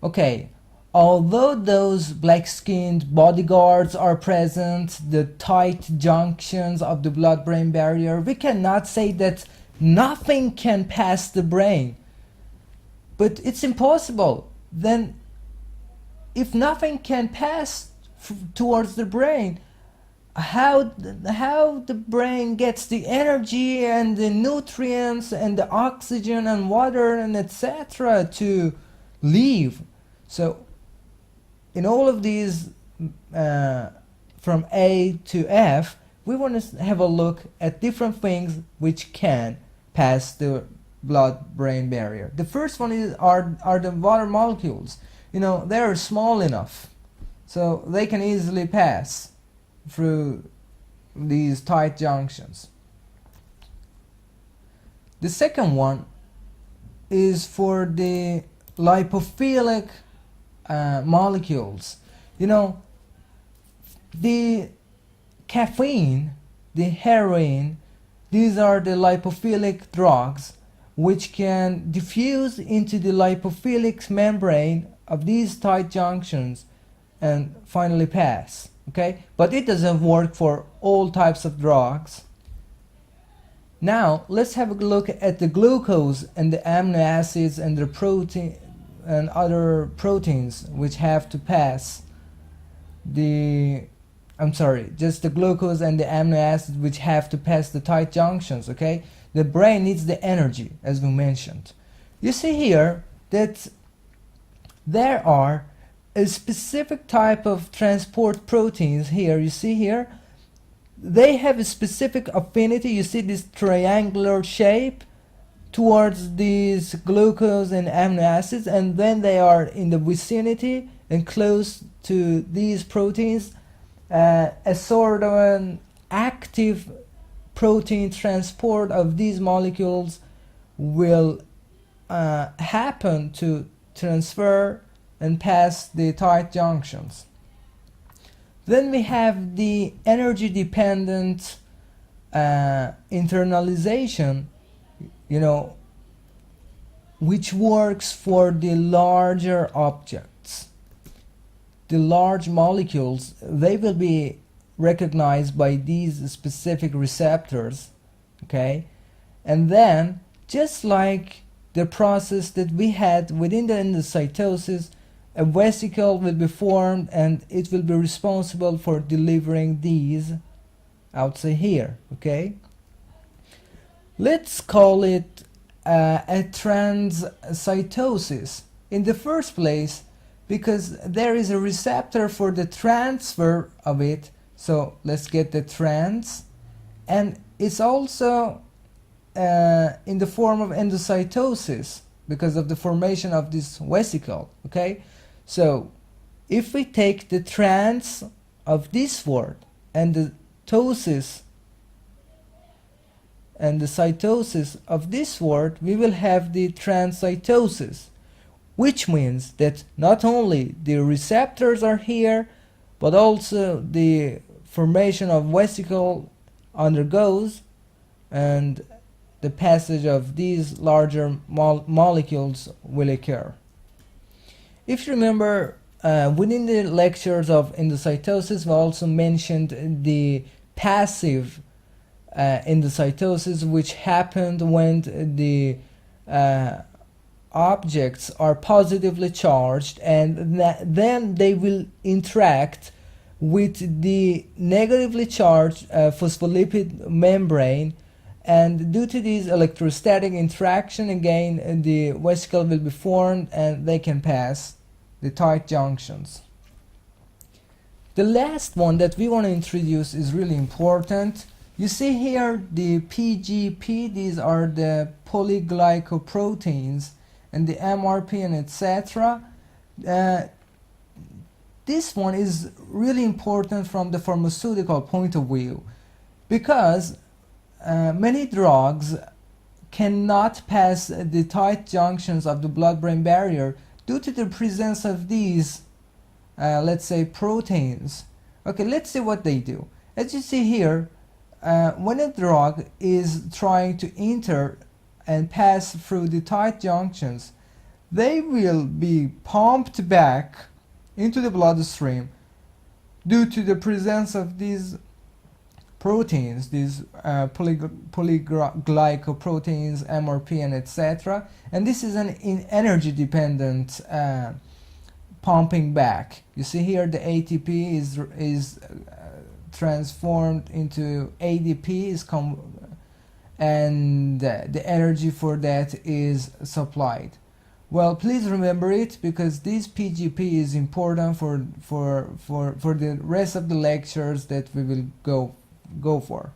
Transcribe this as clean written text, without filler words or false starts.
Okay, although those black-skinned bodyguards are present, the tight junctions of the blood-brain barrier, we cannot say that nothing can pass the brain. But it's impossible. Then, if nothing can pass towards the brain, how the brain gets the energy and the nutrients and the oxygen and water and etc. to live? So in all of these from A to F, we want to have a look at different things which can pass the blood-brain barrier. The first one are the water molecules. You know, they are small enough so they can easily pass through these tight junctions. The second one is for the lipophilic molecules. You know, the caffeine, the heroin, these are the lipophilic drugs which can diffuse into the lipophilic membrane of these tight junctions and finally pass. Okay, but it doesn't work for all types of drugs. Now let's have a look at the glucose and the amino acids and the protein and other proteins which have to pass just the glucose and the amino acids which have to pass the tight junctions. Okay, the brain needs the energy, as we mentioned. You see here that there are a specific type of transport proteins here. You see here, they have a specific affinity. You see this triangular shape towards these glucose and amino acids, and then they are in the vicinity and close to these proteins. A sort of an active protein transport of these molecules will happen to transfer and pass the tight junctions. Then we have the energy dependent internalization, you know, which works for the larger objects. The large molecules, they will be recognized by these specific receptors, okay? And then, just like the process that we had within the endocytosis, a vesicle will be formed and it will be responsible for delivering these outside here. Okay, let's call it a transcytosis in the first place because there is a receptor for the transfer of it. So let's get the trans, and it's also in the form of endocytosis because of the formation of this vesicle. Okay, so if we take the trans of this word and the tosis and the cytosis of this word, we will have the transcytosis, which means that not only the receptors are here, but also the formation of vesicle undergoes and the passage of these larger molecules will occur. If you remember, within the lectures of endocytosis, we also mentioned the passive endocytosis, which happened when the objects are positively charged, and then they will interact with the negatively charged phospholipid membrane, and due to this electrostatic interaction, again the vesicle will be formed and they can pass the tight junctions. The last one that we want to introduce is really important. You see here the PGP, these are the polyglycoproteins, and the MRP and etc. This one is really important from the pharmaceutical point of view because many drugs cannot pass the tight junctions of the blood-brain barrier due to the presence of these, let's say, proteins. Okay, let's see what they do. As you see here, when a drug is trying to enter and pass through the tight junctions, they will be pumped back into the bloodstream due to the presence of these proteins, these polyglycoproteins, MRP, and etc. And this is an energy dependent pumping back. You see here the ATP is transformed into ADP and the energy for that is supplied. Well, please remember it, because this PGP is important for the rest of the lectures that we will go for.